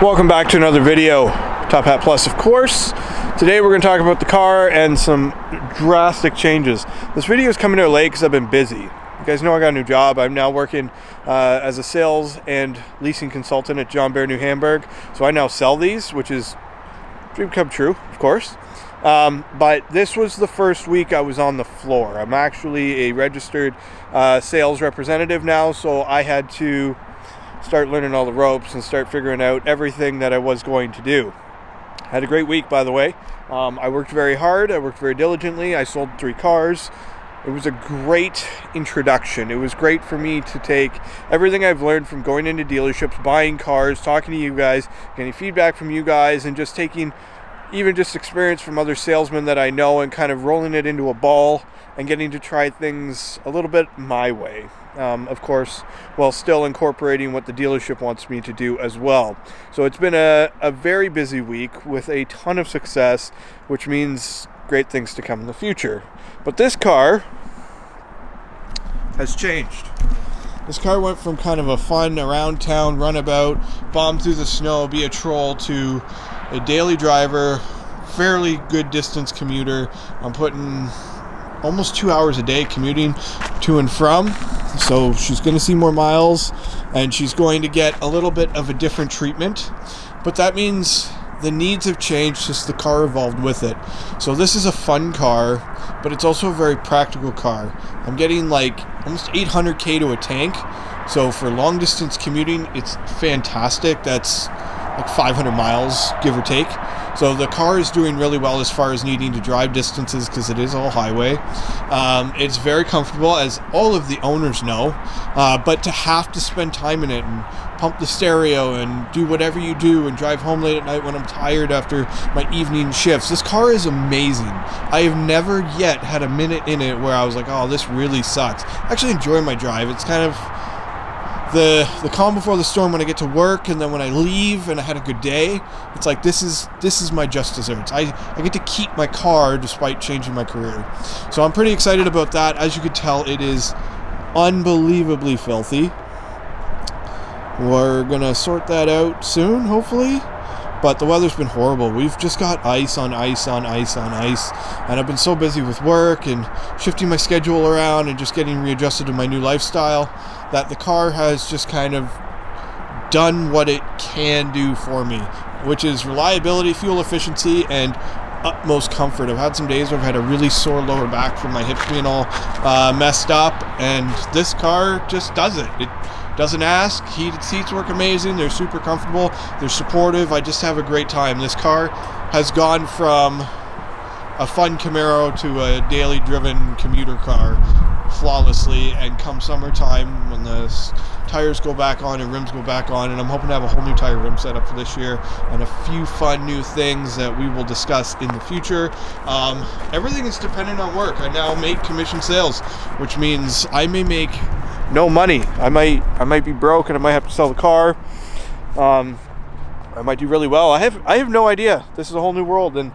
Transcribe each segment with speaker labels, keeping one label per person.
Speaker 1: Welcome back to another video. Top Hat Plus, of course. Today we're going to talk about the car and some drastic changes. This video is coming out late because I've been busy. You guys know I got a new job. I'm now working as a sales and leasing consultant at John Bear New Hamburg. So I now sell these, which is dream come true, of course. But this was the first week I was on the floor. I'm actually a registered sales representative now, so I had to start learning all the ropes and start figuring out everything that I was going to do. I had a great week, by the way. I worked very hard. I worked very diligently. I sold 3 cars. It was a great introduction. It was great for me to take everything I've learned from going into dealerships, buying cars, talking to you guys, getting feedback from you guys, and just taking even just experience from other salesmen that I know and kind of rolling it into a ball and getting to try things a little bit my way. Of course, while still incorporating what the dealership wants me to do as well. So it's been a very busy week with a ton of success, which means great things to come in the future. But this car has changed. This car went from kind of a fun around town runabout, bomb through the snow, be a troll, to a daily driver, fairly good distance commuter. I'm putting almost 2 hours a day commuting to and from. So she's going to see more miles and she's going to get a little bit of a different treatment. But that means the needs have changed, just the car evolved with it. So this is a fun car, but it's also a very practical car. I'm getting like almost 800k to a tank. So for long distance commuting, it's fantastic. That's like 500 miles, give or take. So the car is doing really well as far as needing to drive distances because it is all highway. It's very comfortable, as all of the owners know, but to have to spend time in it and pump the stereo and do whatever you do and drive home late at night when I'm tired after my evening shifts. This car is amazing. I have never yet had a minute in it where I was like, oh, this really sucks. I actually enjoy my drive. It's kind of the calm before the storm when I get to work, and then when I leave and I had a good day, it's like this is my just desserts. I get to keep my car despite changing my career. So I'm pretty excited about that. As you could tell, it is unbelievably filthy. We're gonna sort that out soon, hopefully. But the weather's been horrible. We've just got ice on ice on ice on ice. And I've been so busy with work and shifting my schedule around and just getting readjusted to my new lifestyle that the car has just kind of done what it can do for me, which is reliability, fuel efficiency, and utmost comfort. I've had some days where I've had a really sore lower back from my hips being all messed up, and this car just does it. It doesn't ask. Heated seats work amazing. They're super comfortable. They're supportive. I just have a great time. This car has gone from a fun Camaro to a daily driven commuter car flawlessly, and come summertime when the tires go back on and rims go back on, and I'm hoping to have a whole new tire rim set up for this year and a few fun new things that we will discuss in the future. Everything is dependent on work. I now make commission sales, which means I may make no money. I might be broke and I might have to sell the car. I might do really well. I have no idea. This is a whole new world, and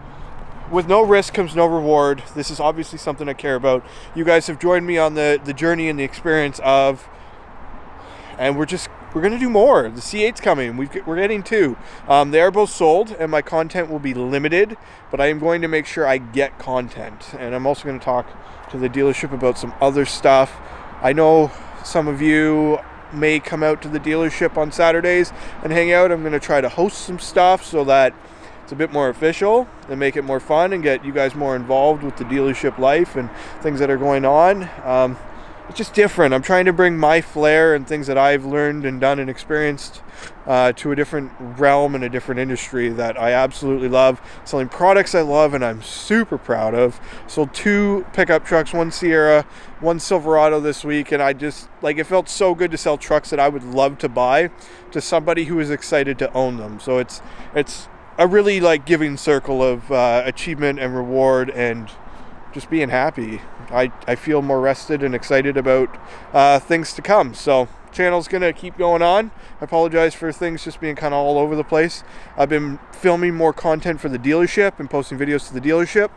Speaker 1: with no risk comes no reward. This is obviously something I care about. You guys have joined me on the journey and the experience of, and we're going to do more. The C8's coming. We're getting 2. They are both sold, and my content will be limited, but I am going to make sure I get content. And I'm also going to talk to the dealership about some other stuff. I know some of you may come out to the dealership on Saturdays and hang out. I'm going to try to host some stuff so that it's a bit more official and make it more fun and get you guys more involved with the dealership life and things that are going on. It's just different. I'm trying to bring my flair and things that I've learned and done and experienced to a different realm and a different industry that I absolutely love. Selling products I love and I'm super proud of. Sold 2 pickup trucks, 1 Sierra, 1 Silverado this week, and I just, it felt so good to sell trucks that I would love to buy to somebody who is excited to own them. So it's a really giving circle of achievement and reward and just being happy. I feel more rested and excited about things to come. So channel's gonna keep going on. I apologize for things just being kind of all over the place. I've been filming more content for the dealership and posting videos to the dealership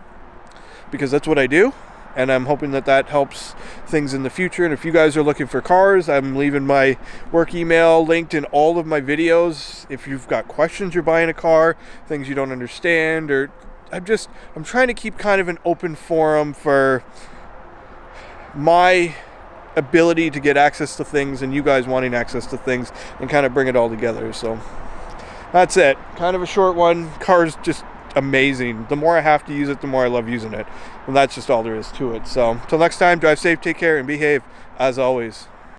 Speaker 1: because that's what I do. and I'm hoping that that helps things in the future. And if you guys are looking for cars, I'm leaving my work email linked in all of my videos. If you've got questions, you're buying a car, things you don't understand, or I'm trying to keep kind of an open forum for my ability to get access to things and you guys wanting access to things, and kind of bring it all together. So that's it. Kind of a short one. Car's just amazing. The more I have to use it, the more I love using it. And that's just all there is to it. So until next time, drive safe, take care, and behave as always.